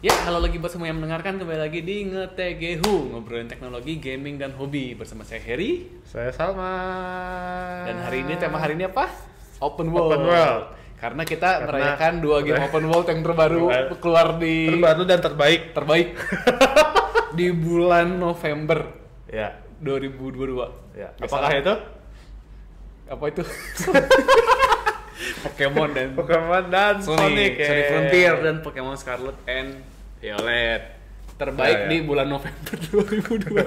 Ya, halo lagi buat semua yang mendengarkan, kembali lagi di Ngetegehu, ngobrolin teknologi, gaming, dan hobi bersama saya Heri. Saya Salman. Dan tema hari ini apa? Open World. Open World. Karena kita merayakan 2 game Open World yang terbaru keluar di terbaru dan terbaik di bulan November ya 2022. ya. Apakah itu? Apa itu? Pokemon dan Sonic Sonic Frontier dan Pokemon Scarlet and Violet terbaik Ya. di bulan November 2022.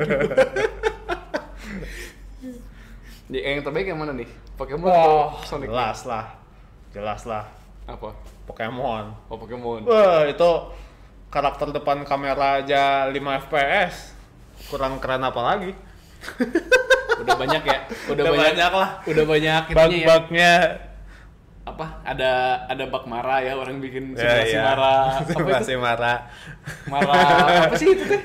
Yang terbaik yang mana nih? Pokemon atau Sonic? jelas lah Apa? Pokemon. Oh, Pokemon. Wah, itu karakter depan kamera aja 5 FPS. Kurang keren apa lagi? Udah banyak ya? Udah banyak lah. Udah banyak itunya ya. Bug-bugnya Apa? Ada bug Mara ya, orang bikin simulasi Mara. Apa itu? Simulasi Mara. Mara apa sih itu teh?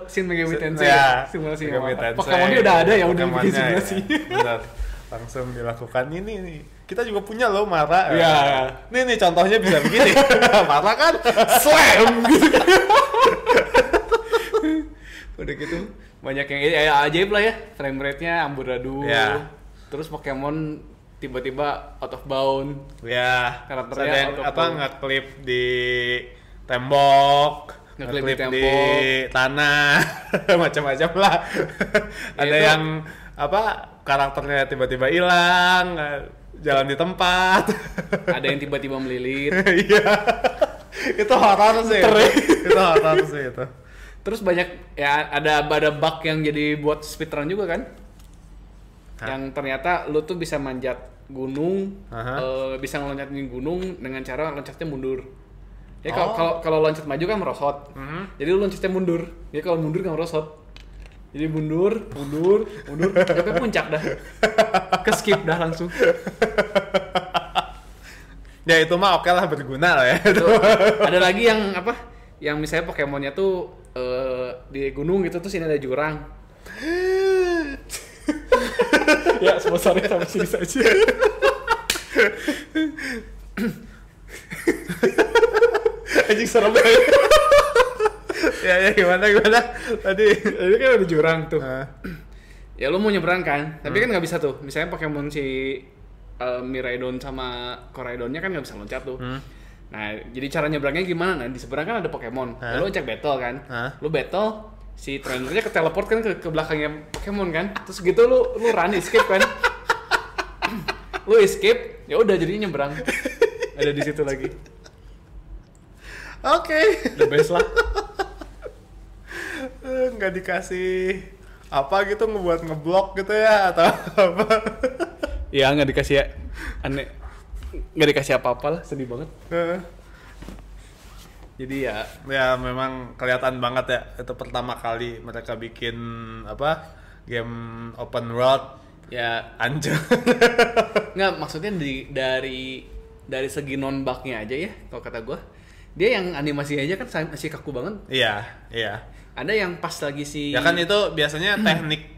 Shin Megami Tensei. Ya, Simulasi Megami Mara. Tensei. Pokemonnya udah ada ya, udah bikin Pokemonnya, simulasi. ya. Benar. Langsung dilakukan ini nih. Kita juga punya loh Mara. Iya. Nih contohnya bisa begini. Mara kan Slam gitu. Udah gitu banyak yang ya, ajaib lah ya, frame rate-nya amburadul. Ya. Terus Pokemon tiba-tiba out of bound. ya, Karakternya ada yang out of apa bound. ngeklip di tembok, Ngeklip di di tembok. tanah, macam-macam lah. Ada itu- yang apa karakternya tiba-tiba hilang, jalan di tempat. Ada yang tiba-tiba melilit. Iya. Itu horor sih. Itu horor sih itu. Terus banyak ya, ada bug yang jadi buat speedrun juga kan. Hah? Yang ternyata lu tuh bisa manjat gunung, Aha. bisa ngeloncatin gunung dengan cara loncatnya mundur. Ya Oh. kalau loncat maju kan merosot. Jadi lu loncatnya mundur. Ya kalau mundur kan merosot. Jadi mundur, sampai puncak dah. Ke skip dah langsung. Ya itu mah oke lah, berguna lah ya. Tuh, ada lagi yang apa? Yang misalnya Pokemonnya tuh di gunung gitu, terus ini ada jurang. Ya, sponsornya sampai sini saja. Anjing serem banget. Ya gimana tadi. Ini kan ada jurang tuh. Nah, Ya lu mau nyebrang kan, tapi kan nggak bisa tuh. Misalnya Pokemon si Miraidon sama Koraidonnya kan nggak bisa loncat tuh. Nah, jadi cara nyebrangnya gimana? Nah, di seberang kan ada Pokemon. Hah? Lu ajak battle kan. Lu battle, si trainernya ke teleport kan ke belakangnya Pokemon kan. Terus gitu lu run escape kan. Lu escape, ya udah jadinya nyebrang. Ada di situ lagi. Oke. The best lah. Nggak dikasih apa gitu, ngebuat ngeblok gitu ya atau apa? Ya nggak dikasih ya, aneh. Nggak dikasih apa-apa lah, sedih banget. Jadi ya Ya memang kelihatan banget ya, itu pertama kali mereka bikin apa game open world ya anjir. nggak, maksudnya dari segi non bugnya aja ya, kalau kata gua dia yang animasi aja kan masih kaku banget. Iya. Ada yang pas lagi si Ya kan itu biasanya teknik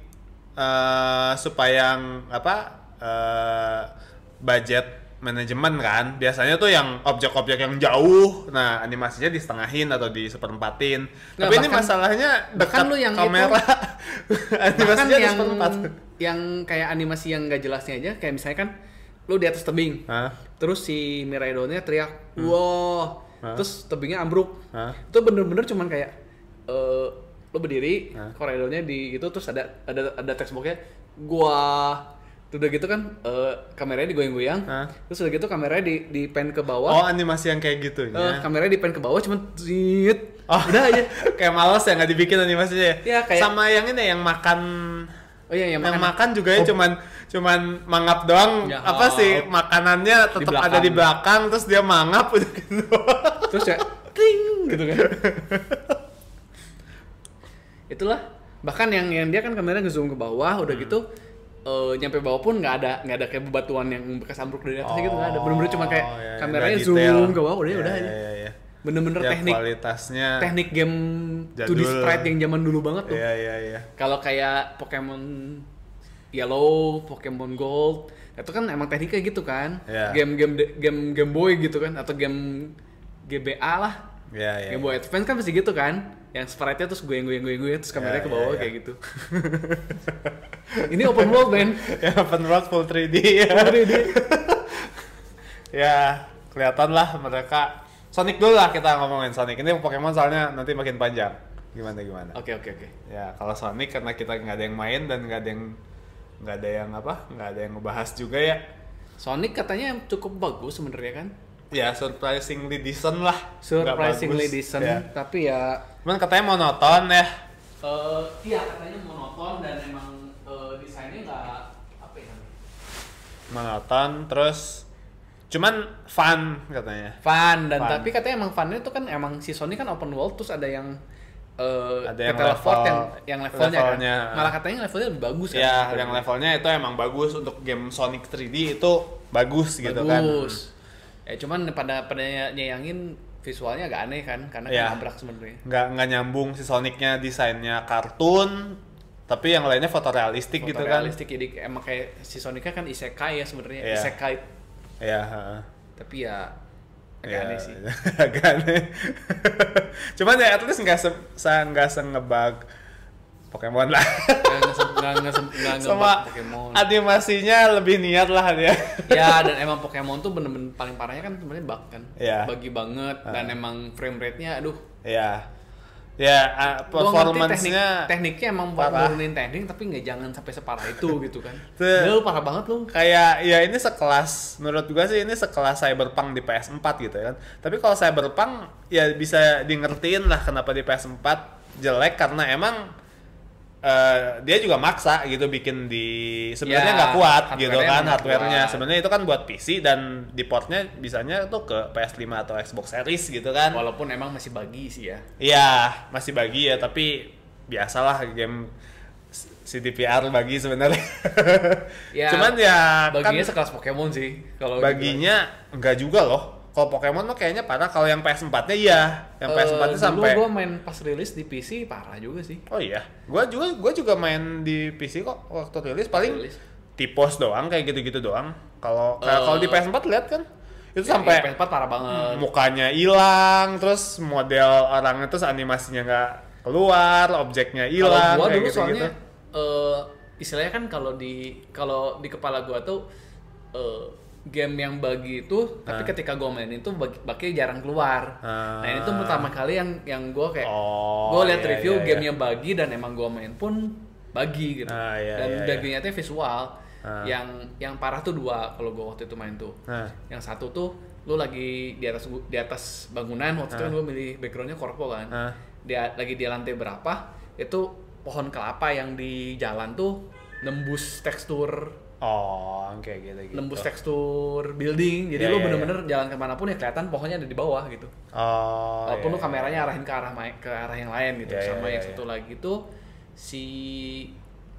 supaya yang apa budget manajemen kan. Biasanya tuh yang objek-objek yang jauh, nah animasinya disetengahin atau diseperempatin. Nggak, Tapi ini bahkan- masalahnya dekat lu yang kamera. bahkan Animasinya yang diseperempat. yang kayak animasi yang nggak jelasnya aja, kayak misalnya kan lu di atas tebing, Hah? terus si Miraidonnya teriak wow, Hah? terus tebingnya ambruk. Hah? Itu bener-bener cuman kayak lu berdiri, Hah? Koraidonnya di gitu, terus ada text boxnya gua. Terus udah gitu kan kameranya digoyang-goyang. Hah? Terus udah gitu kameranya di pan ke bawah. Oh, animasi yang kayak gitu ya. Kameranya di pan ke bawah cuman zit. Oh, Udah aja. kayak males ya nggak dibikin animasinya ya. Iya, kayak- Sama yang ini yang makan. Oh iya, yang Makan juga ya cuman mangap doang. Ya, Apa sih makanannya tetap ada di belakang, terus dia mangap udah gitu. Terus ya ting gitu kan. Itulah, bahkan yang dia kan kamera ngezoom ke bawah, udah gitu nyampe bawah pun nggak ada kayak bebatuan yang bekas ambruk dari atas gitu, nggak ada. Bener-bener cuma kayak ya, kameranya nggak detail. zoom ke bawah, udah aja. Ya. Bener-bener Ya, teknik kualitasnya game 2D jadul. sprite yang zaman dulu banget tuh. Iya. Kalau kayak Pokemon Yellow, Pokemon Gold, itu kan emang tekniknya gitu kan. Iya. Game Boy gitu kan, atau game GBA lah. Iya. Game Boy Advance kan pasti gitu kan, yang sprite-nya terus gue terus kameranya ke bawah kayak gitu. Ini open world man. Ya open world full 3D ya. Full 3D. Ya kelihatan lah mereka. Sonic dulu lah kita ngomongin Sonic. Ini Pokemon soalnya nanti makin panjang. Gimana? Oke. Ya kalau Sonic karena kita nggak ada yang main dan nggak ada yang ngebahas juga ya. Sonic katanya cukup bagus sebenarnya kan? Ya surprisingly decent lah. Surprisingly decent, ya. tapi ya Cuman katanya monoton ya. iya katanya monoton dan emang desainnya nggak apa ya? Monoton terus cuman fun katanya. Fun dan tapi katanya emang funnya itu kan emang si Sonic kan open world terus ada yang ada yang teleport yang levelnya kan. Malah katanya levelnya lebih bagus kan. Ya, yang levelnya itu emang bagus untuk game Sonic 3D itu bagus gitu kan. Bagus. Ya cuman pada nyayangin visualnya agak aneh kan karena kan nabrak sebenarnya. Nggak nyambung si Sonicnya desainnya kartun tapi yang lainnya fotorealistik gitu kan. Fotorealistik jadi emang kayak si Sonicnya kan isekai ya sebenarnya. Yeah. Isekai. Iya, Tapi ya agak aneh sih. Agak aneh. Cuman ya at least nggak ngebug Pokemon lah. Nggak sama Pokemon. Animasinya lebih niat lah dia. Ya dan emang Pokemon tuh bener-bener paling parahnya kan sebenarnya bug kan. Yeah. Bagi banget dan emang frame rate-nya aduh. Iya. Ya, performance-nya tekniknya emang buat nurunin teknik tapi nggak jangan sampai separah itu gitu kan. Lu parah banget lu. Kayak ya ini sekelas menurut gua sih ini sekelas Cyberpunk di PS4 gitu kan. Tapi kalau Cyberpunk ya bisa di ngertiin lah kenapa di PS4 jelek karena emang dia juga maksa gitu bikin di sebenarnya nggak kuat gitu kan hardware-nya. Sebenarnya itu kan buat PC dan di portnya bisanya tuh ke PS5 atau Xbox Series gitu kan. Walaupun emang masih bagi sih ya. Iya, masih bagi ya tapi biasalah game CDPR bagi sebenarnya. Ya, cuman ya baginya kan sekelas Pokemon sih kalau baginya gitu. Enggak juga loh. Kalau Pokemon mah kayaknya parah. Kalau yang PS4-nya iya. Yang PS4-nya sampai dulu gua main pas rilis di PC parah juga sih. Oh iya. Gua juga main di PC kok waktu rilis paling tipos doang kayak gitu-gitu doang. Kalau di PS4 lihat kan itu ya, sampai PS4 parah banget. Mukanya hilang, terus model orangnya terus animasinya nggak keluar, objeknya hilang. Kalau gua dulu gitu, soalnya istilahnya kan kalau di kepala gua tuh game yang bagi itu, tapi ketika gue main itu bagi jarang keluar. Nah ini tuh pertama kali yang gue kayak gue lihat review game yang bagi dan emang gue main pun bagi gitu. Dan baginya tuh visual. Yang parah tuh dua kalau gue waktu itu main tuh. Yang satu tuh lu lagi di atas bangunan waktu itu kan gue milih backgroundnya korpo kan. Dia lagi di lantai berapa itu pohon kelapa yang di jalan tuh nembus tekstur. Kayak gitu. Nembus tekstur building, jadi lu bener-bener jalan kemanapun ya kelihatan pohonnya ada di bawah gitu. Walaupun lu kameranya arahin ke arah yang lain gitu. Sama yang satu lagi tuh si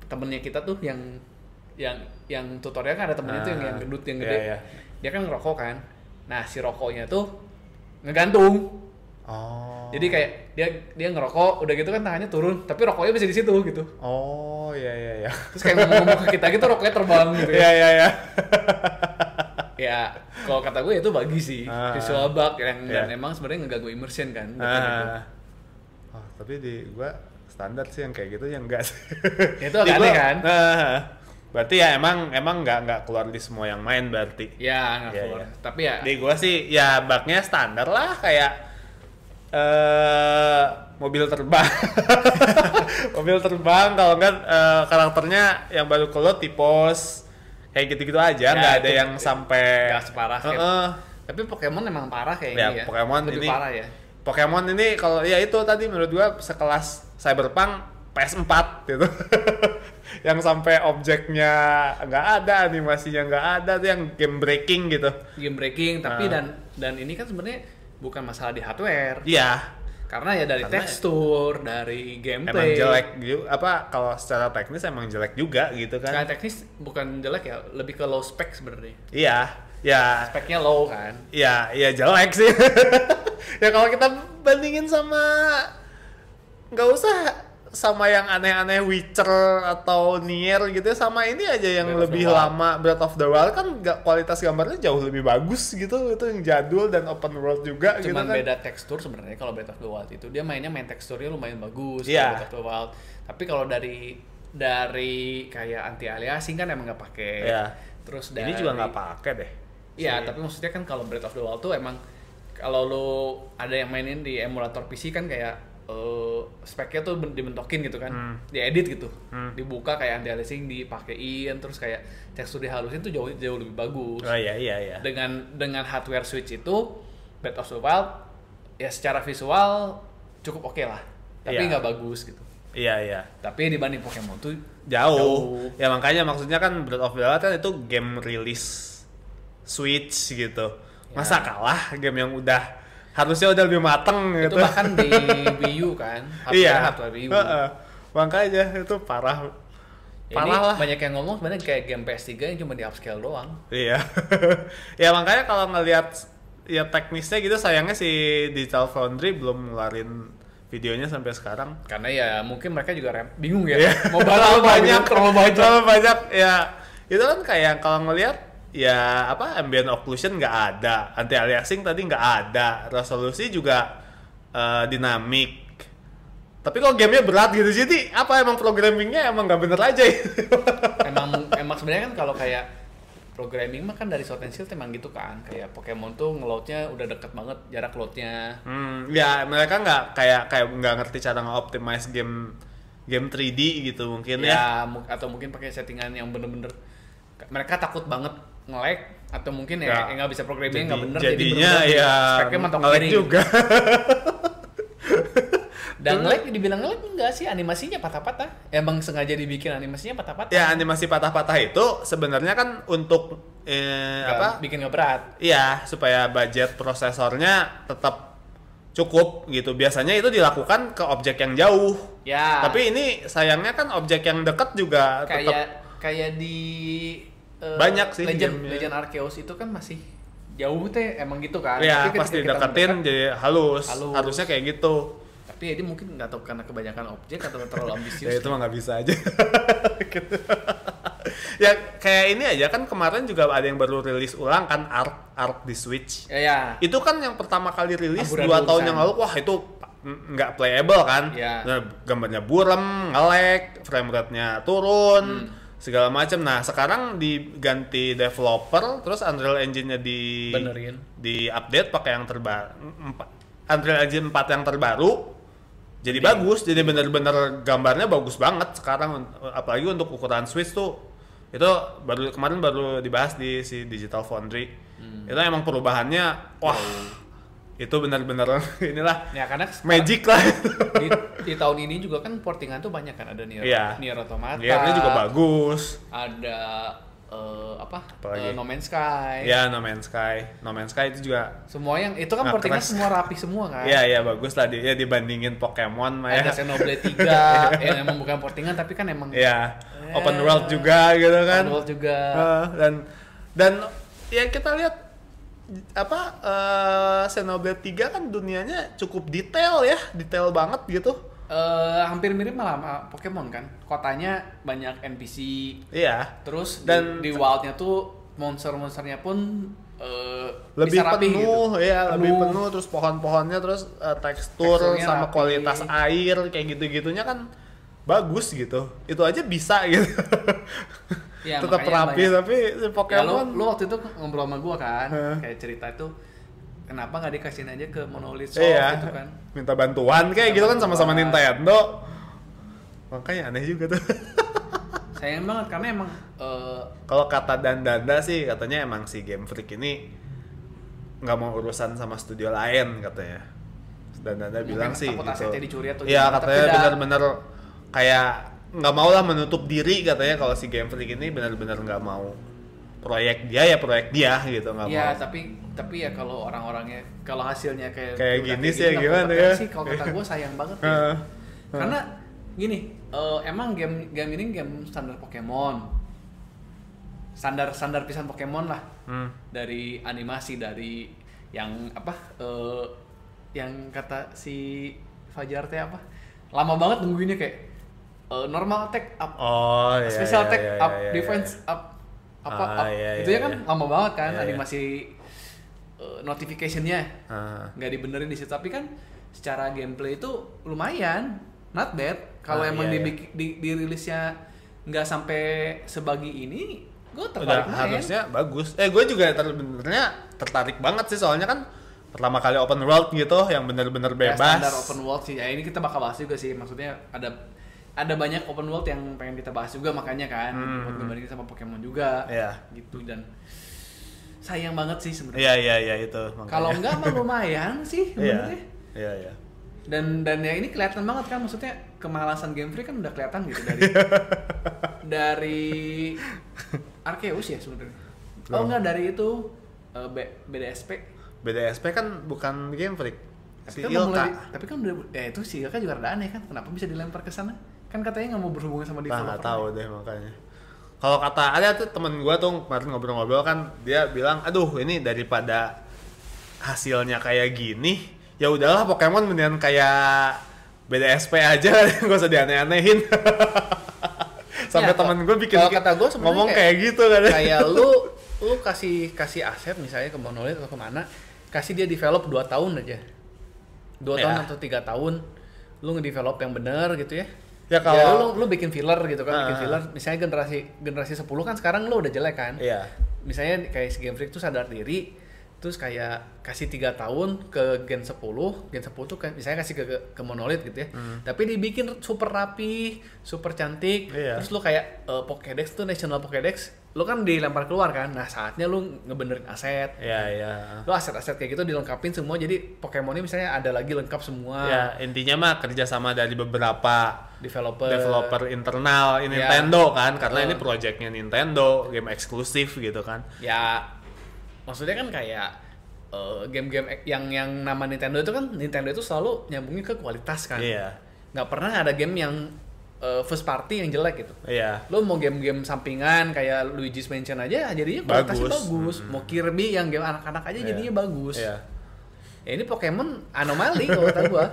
temennya kita tuh yang tutorial kan ada temennya tuh yang gendut yang gede. Dia kan ngerokok kan. Nah si rokoknya tuh ngegantung. Jadi kayak dia ngerokok, udah gitu kan tangannya turun, tapi rokoknya bisa di situ gitu. Iya. Terus kayak ngomong ke kita gitu rokoknya terbang gitu. Iya. Ya, kalau kata gue itu bagi sih visual bug dan emang sebenarnya ngeganggu immersion kan. Gitu. Tapi di gua standar sih yang kayak gitu yang enggak sih. Itu agak aneh kan? Berarti ya emang nggak keluar di semua yang main berarti. Ya nggak keluar. Tapi ya di gua sih ya bugnya standar lah kayak mobil terbang. Mobil terbang kalau enggak karakternya yang baru keluar tipos kayak gitu-gitu aja, nggak ada yang sampai nggak separah tapi Pokemon emang parah kayaknya ya. Pokemon lebih ini parah ya. Pokemon ini kalau ya itu tadi menurut gua sekelas Cyberpunk PS4 gitu. Yang sampai objeknya nggak ada, animasinya nggak ada, tuh yang game breaking gitu. Game breaking tapi dan ini kan sebenarnya bukan masalah di hardware. Iya. Karena ya dari tekstur, dari gameplay. Emang jelek juga, kalau secara teknis emang jelek juga gitu kan. Secara teknis bukan jelek ya, lebih ke low spec sebenarnya. Iya, ya. Speknya low kan. Iya jelek sih. Ya kalau kita bandingin sama nggak usah sama yang aneh-aneh Witcher atau Nier gitu sama ini aja yang Breath of lebih the Wild. lama Breath of the Wild kan kualitas gambarnya jauh lebih bagus gitu, itu yang jadul dan open world juga gitu Cuman kan. beda tekstur sebenarnya kalau Breath of the Wild itu dia main teksturnya lumayan bagus Iya. kalau Breath of the Wild. Tapi kalau dari kayak anti aliasing kan emang nggak pakai. Iya. Terus Ini juga nggak pakai deh. Iya, tapi maksudnya kan kalau Breath of the Wild tuh emang kalau lo ada yang mainin di emulator PC kan kayak speknya tuh dibentokin gitu kan, diedit gitu, dibuka kayak anti-aliasing dipakein, terus kayak tekstur dihalusin tuh jauh lebih bagus. Oh iya. Dengan hardware Switch itu Breath of the Wild ya secara visual cukup oke lah, tapi Iya. nggak bagus gitu. Iya. Tapi dibanding Pokemon tuh Jauh. Ya makanya maksudnya kan Breath of the Wild kan itu game rilis Switch gitu. Masa kalah game yang udah harusnya udah lebih mateng itu gitu. bahkan di Wii U kan, Iya. hardware Wii U. Makanya itu parah. Ya, ini Parah lah. banyak yang ngomong sebenarnya kayak game PS3 yang cuma di upscale doang. Iya. Ya makanya kalau ngelihat ya teknisnya gitu sayangnya si Digital Foundry belum ngeluarin videonya sampai sekarang. Karena ya mungkin mereka juga bingung ya. Iya. Mau terlalu banyak, terlalu banyak ya. Itu kan kayak kalau ngelihat ya apa ambient occlusion nggak ada, anti aliasing tadi nggak ada, resolusi juga dinamik. Tapi kok gamenya berat gitu, jadi apa emang programmingnya emang nggak bener aja ya? emang sebenarnya kan kalau kayak programming mah kan dari Sword and Shield emang gitu kan. Kayak Pokemon tuh ngeloadnya udah deket banget jarak loadnya. Ya mereka nggak kayak nggak ngerti cara nge-optimize game 3D gitu mungkin ya. Atau mungkin pakai settingan yang bener-bener mereka takut banget nge-lag atau mungkin Ya. nggak bisa programming nggak bener Jadinya bener-bener ya speknya mentok nge-lag kiri. juga. Dan nge-lag dibilang nge-lag enggak sih, animasinya patah-patah. Emang sengaja dibikin animasinya patah-patah. Ya animasi patah-patah itu sebenarnya kan untuk Bikin nggak berat. Iya, supaya budget prosesornya tetap cukup gitu. Biasanya itu dilakukan ke objek yang jauh. Ya. Tapi ini sayangnya kan objek yang dekat juga tetap kayak di banyak sih gamenya. Legend Arceus itu kan masih jauh teh emang gitu kan. ya Tapi ketika pasti kita deketin mendekat, jadi halus. Halus. Harusnya kayak gitu. tapi ya dia mungkin nggak tahu karena kebanyakan objek atau terlalu ambisius. Ya itu mah nggak bisa aja. Gitu. Ya kayak ini aja kan kemarin juga ada yang baru rilis ulang kan Ark di Switch. Ya. Itu kan yang pertama kali rilis Amburadul 2 tahun yang Sun. lalu, wah itu nggak playable kan. Iya. Nah, gambarnya buram, nge-lag, frame rate-nya turun, segala macam. Nah sekarang diganti developer, terus Unreal Engine-nya Benerin. di update pakai yang terbaru, Unreal Engine 4 yang terbaru. Jadi bagus, jadi bener-bener gambarnya bagus banget sekarang, apalagi untuk ukuran Switch tuh. Itu kemarin baru dibahas di si Digital Foundry. Itu emang perubahannya wah. Itu benar-benar inilah Ya karena magic lah. di tahun ini juga kan portingan tuh banyak kan, ada Nier, Iya. Nier Automata. Niernya juga bagus. Ada Apalagi? No Man's Sky. Ya No Man's Sky itu juga. Semua yang itu kan Nggak portingan keras. semua rapi semua kan. Iya bagus lah ya dibandingin Pokemon mah ya. Ada Xenoblade 3 yang emang bukan portingan tapi kan emang Iya. Open world juga gitu kan. Open world juga. Dan ya kita lihat Xenoblade 3 kan dunianya cukup detail banget gitu. Hampir mirip malah sama Pokemon kan. Kotanya banyak NPC. Iya. Terus Dan di wildnya tuh monster-monsternya pun lebih bisa rapi penuh gitu. ya, lebih penuh, terus pohon-pohonnya, terus tekstur Teksturnya sama rapi. kualitas air kayak gitu-gitunya kan bagus gitu. Itu aja bisa gitu. Ya, Tetap makanya rapi banyak. tapi si Ya Pokemon lu waktu itu ngobrol sama gua kan, kayak cerita itu kenapa nggak dikasihin aja ke Monolith Soft iya, gitu kan. minta bantuan kayak gitu kan sama-sama bantuan. Nintendo. Makanya aneh juga tuh. Sayang banget karena emang Kalau kata Danda sih katanya emang si Game Freak ini nggak mau urusan sama studio lain katanya. Dan Danda bilang sih takut gitu. asetnya dicuri atau Iya gimana, katanya tapi dah. benar-benar kayak nggak mau lah menutup diri katanya kalau si Game Freak ini benar-benar nggak mau proyek dia gitu nggak ya mau. tapi ya kalau orang-orangnya kalau hasilnya kayak Gini udah sih ya nggak gimana kompeten ya? sih, kalau kata gua sayang banget ya. Karena gini, emang game ini game standar Pokemon. Standar pisan Pokemon lah. Dari animasi, dari yang yang kata si Fajar teh apa? lama banget nungguinnya kayak normal attack up, Oh iya. special attack iya, up, iya, iya, defense up, apa up, iya, itu ya iya, kan iya. lama banget kan Iya, iya. animasi notification-nya Ah. nggak dibenerin di situ, tapi kan secara gameplay itu lumayan, not bad. Kalau emang iya, dirilisnya nggak sampai sebagi ini, gue Udah tertarik main. harusnya bagus. Gue juga benernya tertarik banget sih, soalnya kan pertama kali open world gitu yang bener-bener Ya, bebas. standar open world sih. Ya ini kita bakal bahas juga sih. Maksudnya ada banyak open world yang pengen kita bahas juga, makanya kan buat ngebandingin sama Pokemon juga. Iya. Gitu, dan sayang banget sih sebenarnya. Iya itu. makanya. Kalau enggak mah lumayan sih Iya. sebenarnya. Iya. Dan ya ini kelihatan banget kan, maksudnya kemalasan Game Freak kan udah kelihatan gitu dari Arceus ya sebenarnya. Oh enggak, dari itu BDSP. BDSP kan bukan Game Freak. Si Tapi kan Ilka. tapi kan udah itu si Ilka juga rada aneh kan, kenapa bisa dilempar ke sana? Kan katanya nggak mau berhubungan sama developer. Nggak tahu deh makanya. Kalau kata ada tuh temen gue tuh kemarin ngobrol-ngobrol kan, dia bilang, aduh ini daripada hasilnya kayak gini, ya udahlah Pokemon mendingan kayak BDSP aja, nggak usah dianeh-anehin. Sampai Ya, temen gue bikin kalau kata gue sebenarnya ngomong kayak gitu kan. Kayak lu kasih aset misalnya ke Monolith atau kemana, kasih dia develop 2 tahun aja. 2 tahun atau 3 tahun lu ngedevelop yang bener gitu ya. Ya kalau lu bikin filler gitu kan, bikin filler misalnya generasi 10 kan sekarang lu udah jelek kan. Iya. Misalnya kayak si Game Freak tuh sadar diri, terus kayak kasih 3 tahun ke Gen 10 tuh kan misalnya kasih ke Monolith gitu ya. Tapi dibikin super rapi, super cantik. Iya. Terus lu kayak Pokédex tuh National Pokédex, lu kan dilempar keluar kan. Nah, saatnya lu ngebenerin aset. Iya. Lu aset-aset kayak gitu dilengkapin semua, jadi Pokemonnya misalnya ada lagi lengkap semua. Ya intinya mah kerjasama dari beberapa Developer internal Nintendo kan, karena ini projectnya Nintendo, game eksklusif gitu kan. Ya maksudnya kan kayak game-game yang nama Nintendo itu selalu nyambungin ke kualitas kan. Iya. Nggak pernah ada game yang first party yang jelek gitu. Iya. Lo mau game-game sampingan kayak Luigi's Mansion aja jadinya kualitasnya bagus. Mau Kirby yang game anak-anak aja jadinya bagus. Iya. Ya ini Pokemon anomali kalau kata gua.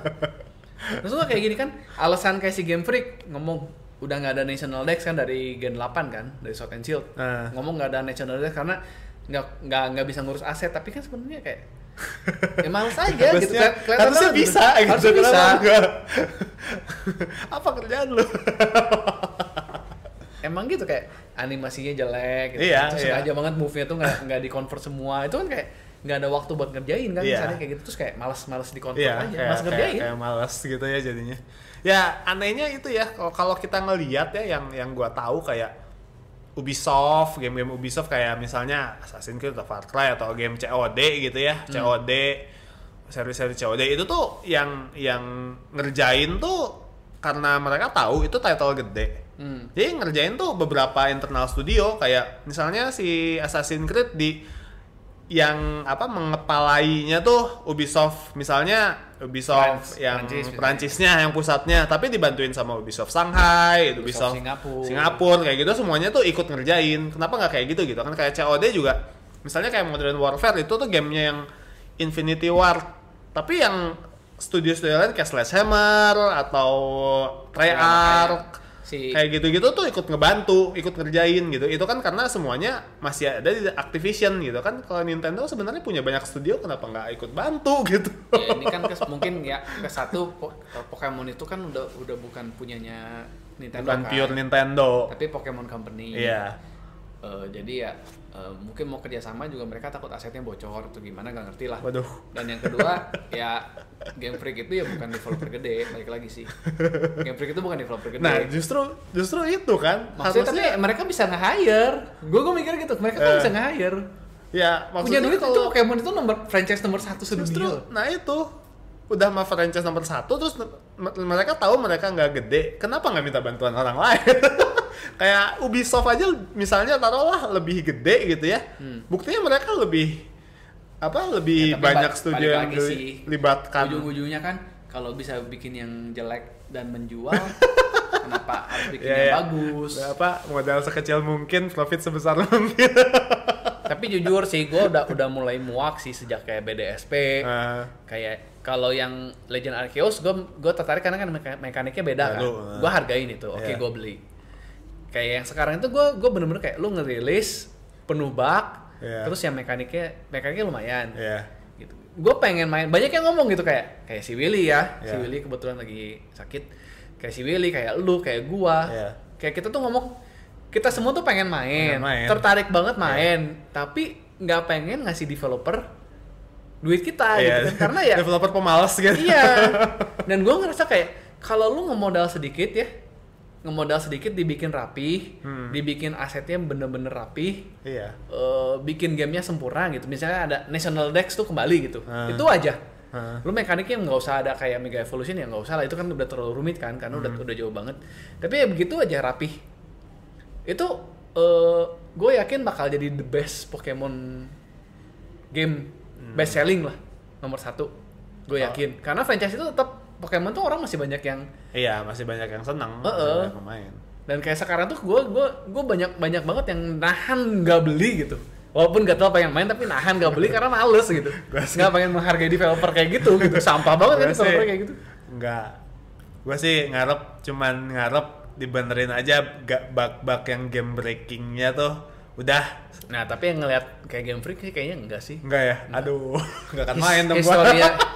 Terus lo kayak gini kan, alasan kayak si Game Freak ngomong udah nggak ada National Dex kan dari Gen 8 kan, dari Sword and Shield. Ngomong nggak ada National Dex karena nggak bisa ngurus aset, tapi kan sebenarnya kayak ya males aja gitu. Harusnya bisa gitu. Harusnya bisa. Apa kerjaan lu? Emang gitu kayak animasinya jelek gitu. Iya, Terus sengaja banget move-nya tuh nggak di-convert semua. Itu kan kayak nggak ada waktu buat ngerjain kan, misalnya kayak gitu. Terus kayak males di-convert aja, males ngerjain. Kayak males gitu ya jadinya. Ya anehnya itu ya, kalau kita ngelihat ya yang gua tahu kayak Ubisoft, game-game Ubisoft kayak misalnya Assassin's Creed atau Far Cry atau game COD gitu ya, COD, seri-seri COD itu tuh yang ngerjain tuh karena mereka tahu itu title gede. Jadi ngerjain tuh beberapa internal studio kayak misalnya si Assassin's Creed yang mengepalainya tuh Ubisoft, misalnya Ubisoft yang Perancisnya yang pusatnya, tapi dibantuin sama Ubisoft Shanghai, Ubisoft Singapura kayak gitu, semuanya tuh ikut ngerjain. Kenapa nggak kayak gitu kan kayak COD juga misalnya kayak Modern Warfare itu tuh gamenya yang Infinity Ward, tapi yang studio-studio lain kayak Sledgehammer atau Treyarch kayak gitu-gitu tuh ikut ngebantu, ikut ngerjain gitu. Itu kan karena semuanya masih ada di Activision gitu kan. Kalau Nintendo sebenarnya punya banyak studio, kenapa nggak ikut bantu gitu? Ya ini kan mungkin ya Pokemon itu kan udah bukan punyanya Nintendo Bukan kan. pure Nintendo. Tapi Pokemon Company. Iya. Jadi ya mungkin mau kerjasama juga mereka takut asetnya bocor atau gimana, nggak ngerti lah. Waduh. Dan yang kedua ya Game Freak itu ya bukan developer gede, balik lagi sih. Game Freak itu bukan developer gede. Nah justru itu kan. Maksudnya tapi mereka bisa nge-hire. Gue mikir gitu, mereka kan bisa nge-hire. Ya punya maksudnya duit itu Pokemon itu franchise nomor 1 justru, sedunia. nah itu udah mah franchise nomor 1, terus mereka tahu mereka nggak gede, kenapa nggak minta bantuan orang lain? Kayak Ubisoft aja misalnya taruhlah lebih gede gitu ya, buktinya mereka lebih banyak studio yang dilibatkan. Ujung-ujungnya kan kalau bisa bikin yang jelek dan menjual, kenapa harus bikin yang bagus? Modal sekecil mungkin, profit sebesar mungkin. Tapi jujur sih, gue udah mulai muak sih sejak kayak BDSP. Kayak kalau yang Legend Arceus, gue tertarik karena kan mekaniknya beda kan. Gue hargain itu, oke gue beli. Kayak yang sekarang itu gue bener-bener kayak lu ngerilis penuh bug, terus yang mekaniknya lumayan. Gitu. Gue pengen main, banyak yang ngomong gitu kayak si Willy ya, si Willy kebetulan lagi sakit. Kayak si Willy, kayak lu, kayak gua. Kayak kita tuh ngomong, kita semua tuh pengen main. Tertarik banget main, tapi nggak pengen ngasih developer duit kita gitu kan. Karena ya developer pemalas gitu. Iya. Dan gua ngerasa kayak kalau lu ngemodal sedikit dibikin rapi, dibikin asetnya bener-bener rapi, bikin gamenya sempurna gitu. Misalnya ada National Dex tuh kembali gitu, itu aja. Lu mekaniknya nggak usah ada kayak Mega Evolution ya, nggak usah lah, itu kan udah terlalu rumit kan, karena udah jauh banget. Tapi ya begitu aja rapi. Itu gue yakin bakal jadi the best Pokemon game, best selling lah, nomor 1. Gue yakin, karena franchise itu tetap Pokemon tuh orang masih banyak yang masih banyak yang senang, masih banyak yang main. Dan kayak sekarang tuh gue banyak banget yang nahan nggak beli gitu. Walaupun gak tau pengen main tapi nahan gak beli karena males gitu. Gak pengen menghargai developer kayak gitu. Sampah banget kan developer kayak gitu. Gue sih cuman ngarep dibenerin aja bug-bug yang game breakingnya tuh udah. Nah tapi yang ngeliat kayak Game Freak sih kayaknya enggak sih. Enggak ya? Aduh, enggak akan main dong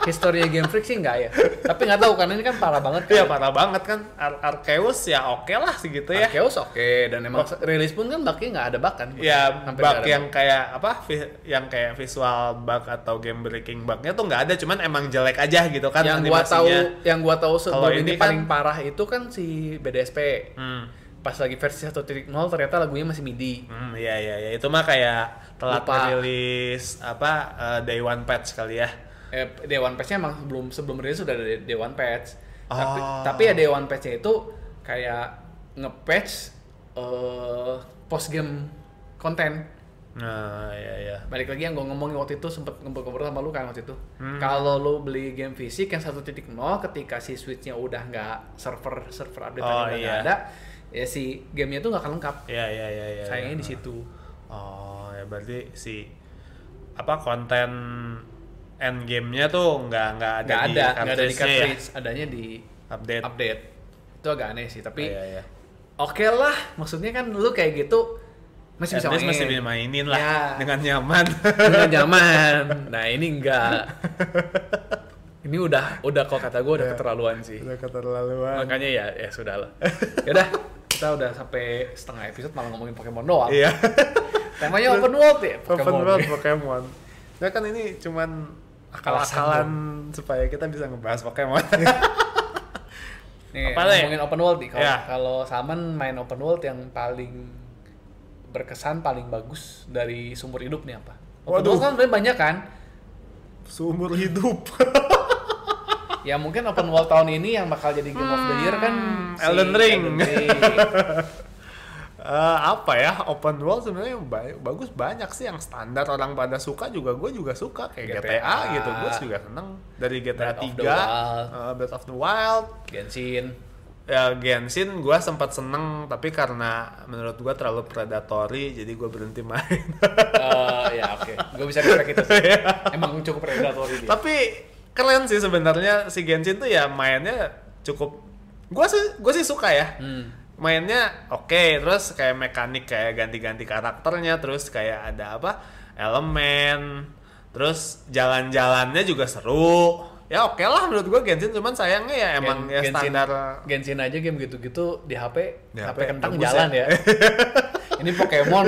Historia Game Freak sih enggak ya. Tapi nggak tahu karena ini kan parah banget kan. Iya parah banget kan. Arceus ya oke lah segitu ya. Arceus oke. Dan emang rilis pun kan bugnya nggak ada bug kan. Iya bug yang kayak apa? Yang kayak visual bug atau game breaking bugnya tuh nggak ada. Cuman emang jelek aja gitu kan animasinya. Yang gua tahu sebelum ini paling parah itu kan si BDSP. Pas lagi versi 1.0 ternyata lagunya masih MIDI. Iya itu mah kayak telat rilis day one patch kali ya. Day one patch-nya emang sebelum rilis sudah ada day one patch. Tapi ya day one patch-nya itu kayak nge-patch post game konten. Iya. Balik lagi yang gue ngomongin waktu itu, sempet ngobrol sama lu kan waktu itu. Kalau lu beli game fisik yang 1.0 ketika si Switch-nya udah nggak server update udah nggak ada, ya si gamenya tuh nggak akan lengkap. Iya. Sayangnya di situ. Ya berarti si konten end game-nya tuh nggak ada di cartridge, adanya di update. Itu agak aneh sih, tapi oke lah, maksudnya kan lu kayak gitu masih bisa main. Masih bisa mainin lah dengan nyaman. Nah ini enggak. Ini udah kalau kata gue udah keterlaluan sih. Udah keterlaluan. Makanya ya sudahlah. Yaudah, kita udah sampai setengah episode malah ngomongin Pokemon doang. Iya. Temanya open world ya, Pokemon. Ya kan ini cuman akal-akalan supaya kita bisa ngebahas Pokemon. Nih, ngomongin open world nih. Kalau Salman main open world yang paling berkesan, paling bagus dari seumur hidup nih apa? Open world kan banyak kan? Seumur hidup. Ya mungkin open world tahun ini yang bakal jadi Game of the Year kan Elden Ring. Open world sebenarnya bagus, banyak sih yang standar orang pada suka juga, gue juga suka kayak GTA gitu, gue juga seneng dari GTA 3, Breath of the Wild, Genshin gue sempat seneng tapi karena menurut gue terlalu predatory jadi gue berhenti main. Gue bisa respect itu sih. Emang cukup predatory dia. Tapi keren sih sebenarnya si Genshin tuh ya mainnya cukup, gue sih suka ya. Mainnya oke, terus kayak mekanik kayak ganti-ganti karakternya, terus kayak ada elemen, terus jalan-jalannya juga seru. Ya oke lah menurut gue Genshin, cuman sayangnya ya emang standar Genshin aja game gitu-gitu di HP kentang jalan ya. Ini Pokemon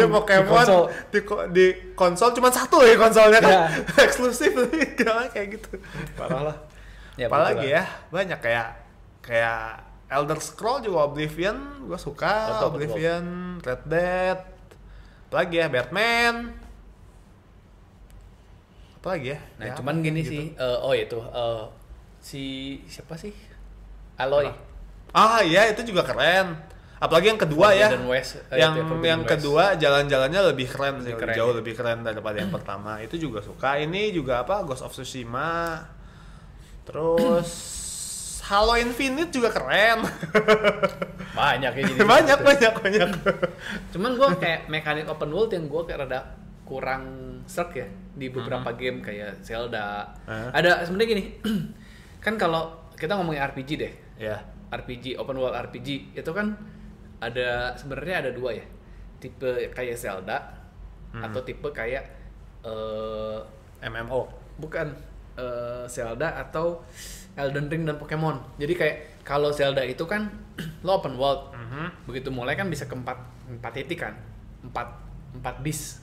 di konsol cuma satu ya konsolnya kan. Eksklusif kayak gitu. Parah lah. Apalagi ya banyak kayak Elder Scroll juga, Oblivion gue suka, Oblivion, Red Dead, apalagi ya Batman, apalagi ya. Nah cuman gini gitu. Si siapa sih? Aloy. Iya itu juga keren. Apalagi yang kedua ya. Yang kedua jalan-jalannya lebih keren sih, jauh lebih keren daripada yang pertama. Itu juga suka. Ini juga Ghost of Tsushima. Terus Halo Infinite juga keren. Banyak ya jadi. banyak. Cuman gue kayak mekanik open world yang gue kayak rada kurang serk ya di beberapa game kayak Zelda. Ada sebenarnya gini, kan kalau kita ngomongin RPG deh, RPG open world RPG itu kan ada sebenarnya ada dua ya, tipe kayak Zelda atau tipe kayak MMO. bukan Zelda atau Elden Ring dan Pokemon. Jadi kayak kalau Zelda itu kan lo open world, begitu mulai kan bisa ke empat titik kan, empat bis.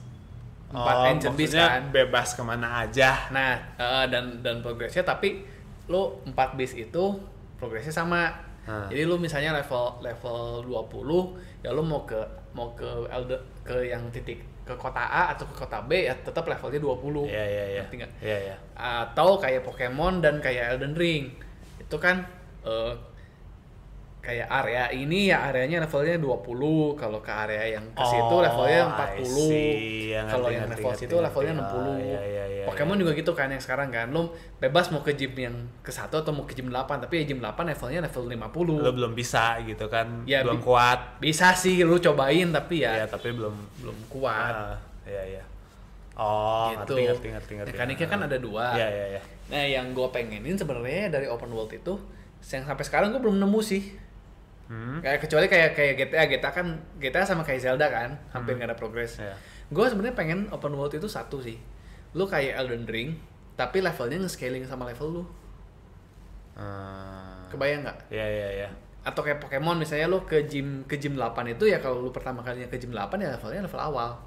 4 ancient beast kan, bebas kemana aja. Nah, dan progresnya tapi lo 4 bis itu progresnya sama. Jadi lo misalnya level 20, ya lo mau ke yang titik ke kota A atau ke kota B ya tetap levelnya 20. Iya. Ngerti nggak? Iya. Atau kayak Pokemon dan kayak Elden Ring. Itu kan kayak area ini ya areanya levelnya 20, kalau ke area yang ke situ levelnya 40. Kalau yang level situ levelnya 60. Iya. Pokemon juga gitu kan yang sekarang kan. Lo bebas mau ke gym yang ke 1 atau mau ke gym 8, tapi ya gym 8 levelnya level 50. Lo belum bisa gitu kan. Ya, belum kuat. Bisa sih lu cobain tapi ya. Iya, tapi belum kuat. Iya. Oh, gitu. ngerti. Mekaniknya kan ada 2. Iya. Nah, yang gue pengenin sebenarnya dari open world itu yang sampai sekarang gue belum nemu sih. Kayak kecuali kayak GTA kan, GTA sama kayak Zelda kan, hampir nggak ada progres. Yeah. Gue sebenarnya pengen open world itu satu sih, lu kayak Elden Ring, tapi levelnya nge-scaling sama level lu. Kebayang nggak? Iya. Atau kayak Pokemon misalnya lu ke gym 8 itu ya, kalau lu pertama kalinya ke gym 8 ya levelnya level awal.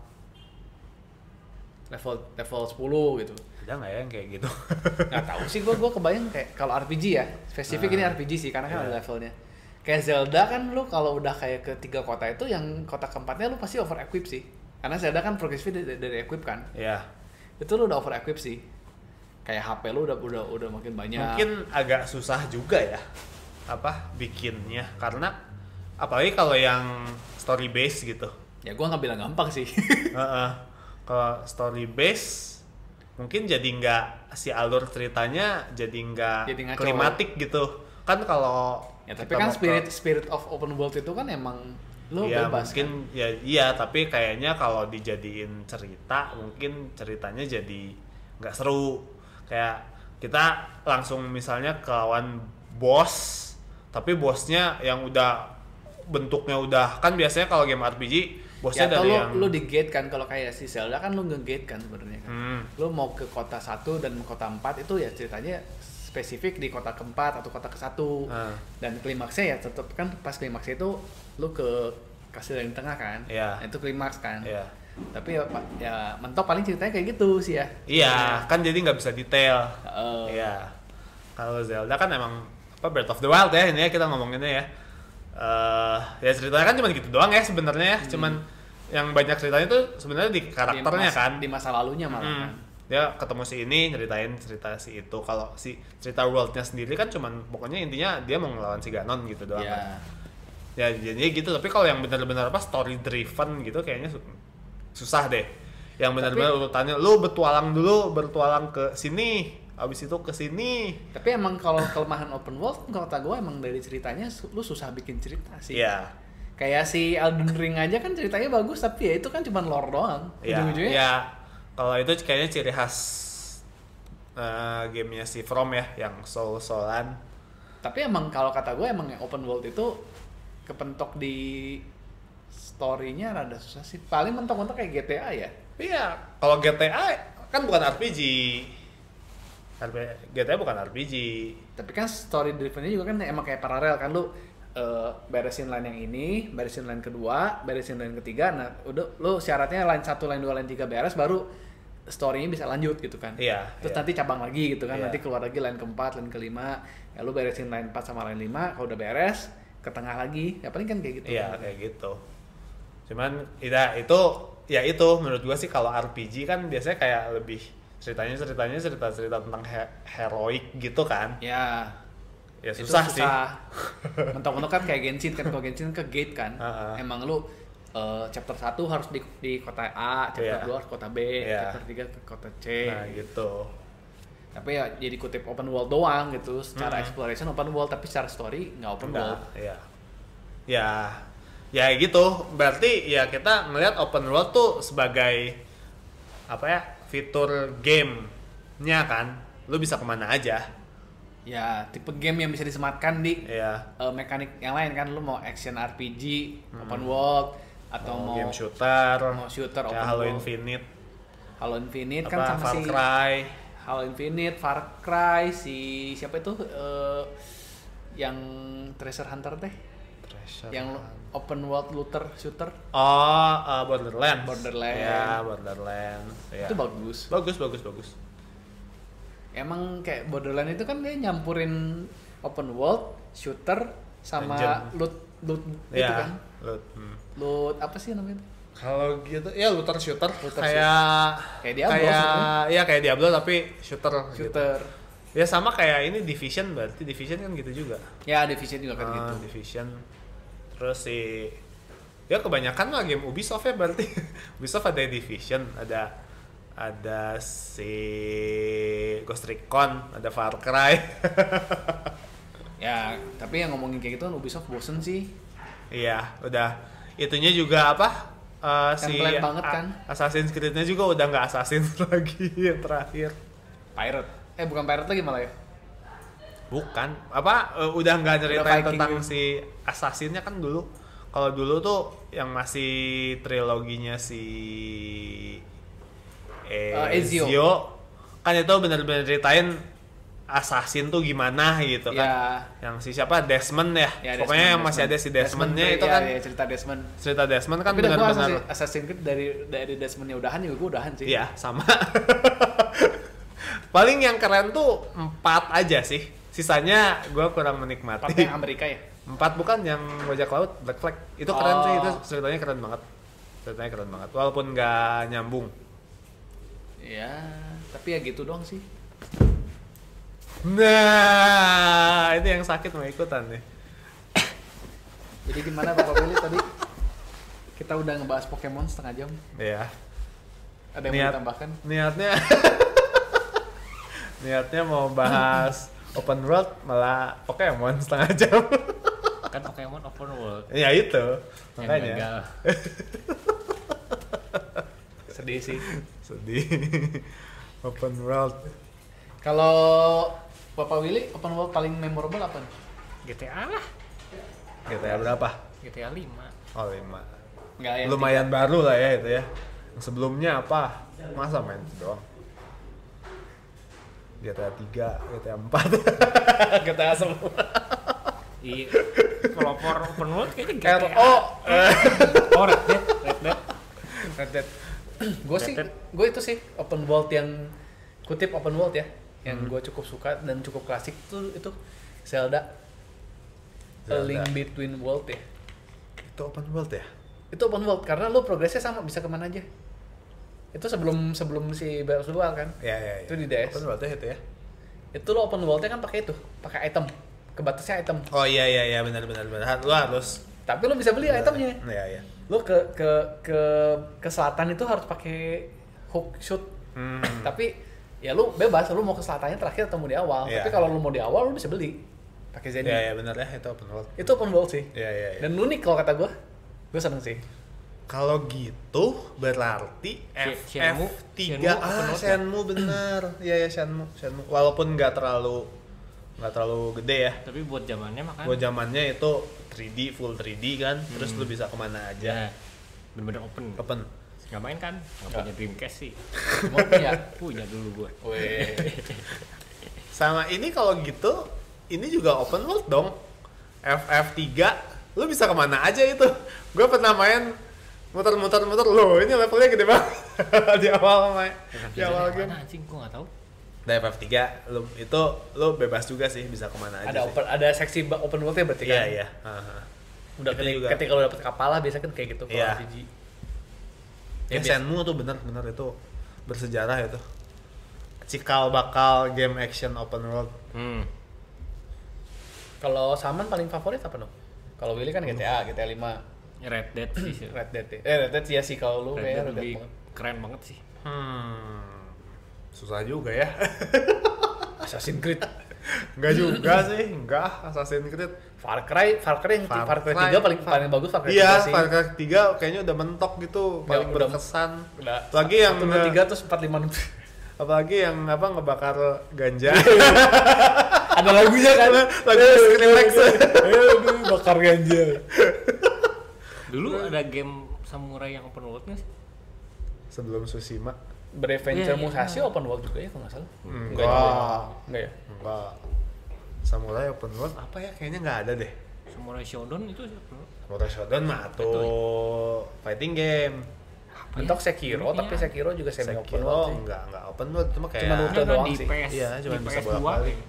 Level 10 gitu. Ada nggak ya yang kayak gitu? Nggak tahu sih, gue kebayang kayak kalau RPG ya, spesifik ini RPG sih karena kan ada levelnya. Kayak Zelda kan lu kalau udah kayak ke 3 kota itu, yang kota keempatnya lu pasti over equip sih. Karena Zelda kan progresifnya dari equip kan. Iya. Itu lu udah over equip sih. Kayak HP lu udah makin banyak. Mungkin agak susah juga ya bikinnya, karena apalagi kalau yang story base gitu. Ya gua nggak bilang gampang sih. Kalau story base mungkin jadi nggak, si alur ceritanya jadi nggak klimatik gitu. Kan kalau ya tapi kan spirit of open world itu kan emang lu ya, bebas mungkin kan? Iya, tapi kayaknya kalau dijadiin cerita mungkin ceritanya jadi nggak seru. Kayak kita langsung misalnya ke lawan bos, tapi bosnya yang udah bentuknya udah, kan biasanya kalau game RPG bosnya ya, dari lu di gate kan, kalau kayak si Zelda kan lu nge-gate kan sebenarnya kan. Lu mau ke kota 1 dan kota 4 itu ya ceritanya spesifik di kota keempat atau kota ke-1. Dan klimaksnya ya tetap kan pas klimaksnya itu lu ke kastil yang di tengah kan. Nah, itu klimaks kan. Tapi ya mentok paling ceritanya kayak gitu sih ya. Iya, kan jadi nggak bisa detail. Iya. Kalau Zelda kan emang Breath of the Wild ya, ini ya kita ngomonginnya ya. Ya ceritanya kan cuma gitu doang ya sebenarnya ya. Cuman yang banyak ceritanya tuh sebenarnya di karakternya kan. Di masa lalunya malah kan. Dia ketemu si ini, nyeritain cerita si itu. Kalau si cerita worldnya sendiri kan cuman pokoknya intinya dia mau ngelawan si Ganon gitu doang kan. Ya jadinya gitu. Tapi kalau yang benar-benar story driven gitu kayaknya susah deh. Yang benar-benar urutannya lu bertualang ke sini, abis itu ke sini. Tapi emang kalau kelemahan open world kata gue emang dari ceritanya lu susah bikin cerita sih. Iya. Kayak si Elden Ring aja kan ceritanya bagus, tapi ya itu kan cuma lore doang. Ujung-ujungnya. Iya. Kalau itu kayaknya ciri khas gamenya si From ya, yang soul-soulan. Tapi emang kalau kata gue emang yang open world itu kepentok di story-nya rada susah sih. Paling mentok-mentok kayak GTA ya. Iya, kalau GTA kan bukan RPG. GTA bukan RPG. Tapi kan story driven-nya juga kan emang kayak paralel kan, lu beresin line yang ini, beresin line kedua, beresin line ketiga. Nah, udah lu syaratnya line 1, line 2, line 3 beres baru story-nya bisa lanjut gitu kan. Iya. Terus nanti cabang lagi gitu kan. Nanti keluar lagi line keempat, line kelima. Ya lu beresin line 4 sama line 5, kalau udah beres ke tengah lagi. Ya paling kan kayak gitu. Iya, kayak gitu. Cuman itu menurut gua sih kalau RPG kan biasanya kayak lebih ceritanya cerita tentang heroik gitu kan. Ya susah sih. Mentok-mentok kan kayak Genshin kan, kalau Genshin ke gate kan. Emang lu chapter 1 harus di kota A, chapter 2 harus kota B, chapter 3 ke kota C. Nah gitu. Tapi ya jadi kutip open world doang gitu, secara exploration open world, tapi secara story nggak open world. Ya gitu. Berarti ya kita ngelihat open world tuh sebagai apa ya, fitur gamenya kan, lu bisa kemana aja. Ya, tipe game yang bisa disematkan di Iya. mekanik yang lain kan. Lu mau action RPG, open world, atau mau game shooter, shooter, kayak open Halo world. Infinite, Halo Infinite apa kan sama Far si Cry. Halo Infinite, Far Cry, si siapa itu yang Treasure Hunter teh? Yang open world looter shooter. Borderlands. Borderlands. Ya, Borderlands. Ya. Itu bagus. Bagus. Emang kayak Borderlands itu kan dia nyampurin open world, shooter sama Dungeon. loot gitu Ya, kan. loot. Loot apa sih namanya? Kalau gitu ya looter shooter, Looter kayak Diablo sebenarnya. kayak Diablo tapi shooter. Gitu. Shooter. Ya sama kayak ini Division, berarti Division kan gitu juga. Ya, Division juga kan gitu. Division. Terus ya kebanyakan lah game Ubisoft ya berarti. Ubisoft ada Division, ada si Ghost Recon, ada Far Cry. Ya, tapi yang ngomongin kayak gitu Ubisoft bosen sih. Iya, udah. Itunya juga apa? Template banget kan. Assassin's Creed-nya juga udah nggak Assassin lagi yang terakhir. Pirate. Bukan pirate lagi malah ya. Bukan. Udah nggak ceritain Viking tentang gitu. si Assassin-nya kan dulu. Kalau dulu tuh yang masih triloginya si Ezio kan itu bener-bener ceritain Assassin tuh gimana gitu kan. Ya. Yang si siapa Desmond ya. Pokoknya yang masih ada si Desmond-nya itu kan. Ya, cerita Desmond. Cerita Desmond kan Tapi gue benar-benar Assassin's Creed dari Desmondnya udahan juga gue udahan sih. iya, sama. Paling yang keren tuh 4 aja sih. Sisanya gue kurang menikmati. Tapi yang Amerika ya. 4 bukan yang bajak laut, Black Flag. Itu keren sih, itu ceritanya keren banget. Walaupun nggak nyambung. Ya, tapi ya gitu doang sih. Nah, itu yang sakit mau ikutan nih. Jadi gimana Bapak Willy tadi? Kita udah ngebahas Pokemon setengah jam. Iya. Ada yang mau ditambahkan? Niatnya mau bahas open world malah Pokemon setengah jam. Kan Pokemon open world. Ya itu. Yang Makanya. gagal. Sedih sih. Sedih. Open world. Kalau Bapak Willy, open world paling memorable apa nih? GTA lah. GTA berapa? GTA 5. Oh 5. Enggak yang Lumayan baru lah ya itu ya. Yang sebelumnya apa? Masa main itu doang? GTA 3, GTA 4. GTA semua. Iya. Kalau for open world kayaknya GTA. RO. Oh, Red Dead. Red Dead. Gue sih, gue itu sih open world yang kutip open world ya, yang gue cukup suka dan cukup klasik tuh itu Zelda. A Link Between World ya. Itu open world ya? Itu open world karena lu progresnya sama, bisa kemana aja. Itu sebelum si Breath of the Wild kan. Ya. Itu di DS. Open world itu ya? Itu lo open world-nya kan pakai itu, pakai item. Kebatasnya item. Oh iya benar. Lu harus. Tapi lo bisa beli itemnya. Iya. Lo ke selatan itu harus pakai hook shoot. Tapi ya lu bebas, lu mau ke selatannya terakhir atau mau di awal. Iya. Tapi kalau lu mau di awal lu bisa beli pakai Zenny. Iya benar ya, itu open world. Itu open world sih. Iya. Dan unik kalau kata gue seneng sih. Kalau gitu berarti Shenmue FF3 open world ya? Shenmue bener. Iya Shenmue. Walaupun nggak terlalu gede ya. Tapi buat zamannya makan. Buat zamannya itu 3D, full 3D kan. Terus lu bisa kemana aja. Ya. Bener-bener open. Open. Nggak main kan? Nggak punya Dreamcast sih. Mau punya. Punya dulu gue. Weh. Sama ini kalau gitu, ini juga open world dong. FF3, lu bisa kemana aja itu. Gue pernah main muter loh, ini levelnya gede banget. Di awal main. Di awal game. Mana anjing gua nggak tahu. Di FF3 lu bebas juga sih, bisa kemana aja. Ada seksi open world-nya berarti kan? Iya. Udah Itu ketika lu dapet kapal lah biasa kan kayak gitu kalau Iya. RPG. Ya Shenmue tuh bener itu bersejarah itu. Cikal bakal game action open world. Kalau Saman paling favorit apa dong? Kalau Willy kan GTA 5. Red Dead sih. Red Dead ya. Red Dead ya sih kalau lu Red kayak Dead Red Dead lebih banget. keren banget sih. Susah juga ya. Assassin's Creed. Enggak juga sih, enggak Assassin's Creed. Far Cry yang Far Far Cry Cry. 3 paling bagus Far Cry 3 Iya, sih. Far Cry 3 kayaknya udah mentok gitu, paling udah- berkesan. Udah. Lagi yang 1, 2, 3 terus 4, 5, 6. apalagi yang apa ngebakar ganja. Ada lagunya kan. Lagu Skrillex. Aduh, bakar ganja. Dulu ada game samurai yang open world nggak sih? Sebelum Tsushima. Bereventure Iya, iya. Musashi open world juga ya kalau nggak salah. Enggak. Enggak ya? Enggak. Samurai open world apa ya? Kayaknya nggak ada deh. Samurai Shodown itu open world. Samurai Shodown mah tuh fighting game. Mentok Sekiro, Iya. tapi Sekiro juga semi open Sekiro world sih. enggak open world, cuma kayak Cuma rute doang di sih. PS, Iya, cuma di bisa PS2 bolak-balik. kayaknya.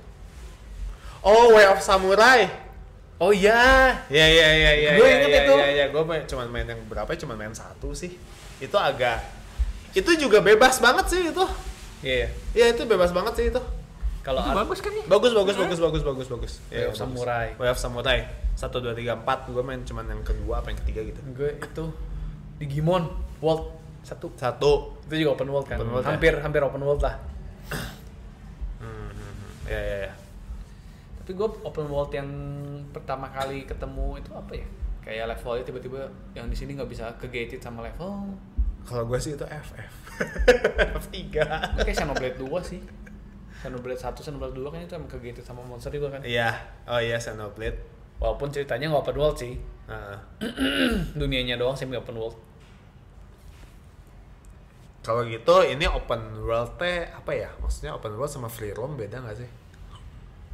Oh, Way of Samurai. Oh iya. Iya. Gua inget itu. Iya, gue cuman main yang berapa? Cuman main 1 sih. Itu juga bebas banget sih itu. Iya. Iya, itu bebas banget sih itu. Kalau Itu bagus kan ya? Bagus. Iya, Way of Samurai. Way of Samurai. 1 2 3 4. Gue main cuman yang kedua apa yang ketiga gitu. gue itu Digimon World 1. Satu. Itu juga open world kan. Open world, ya? hampir open world lah. Iya. Tapi gue open world yang pertama kali ketemu itu apa ya? Kayak levelnya tiba-tiba yang di sini nggak bisa ke gated sama level. Kalau gue sih itu FF. F3. Kayak Xenoblade 2 sih. Xenoblade 1, Xenoblade 2 kan itu emang ke gated sama monster juga kan. Iya. Oh iya, Xenoblade. Walaupun ceritanya nggak open world sih. Heeh. Dunianya doang semi open world. Kalau gitu ini open world teh apa ya? Maksudnya open world sama free roam beda nggak sih?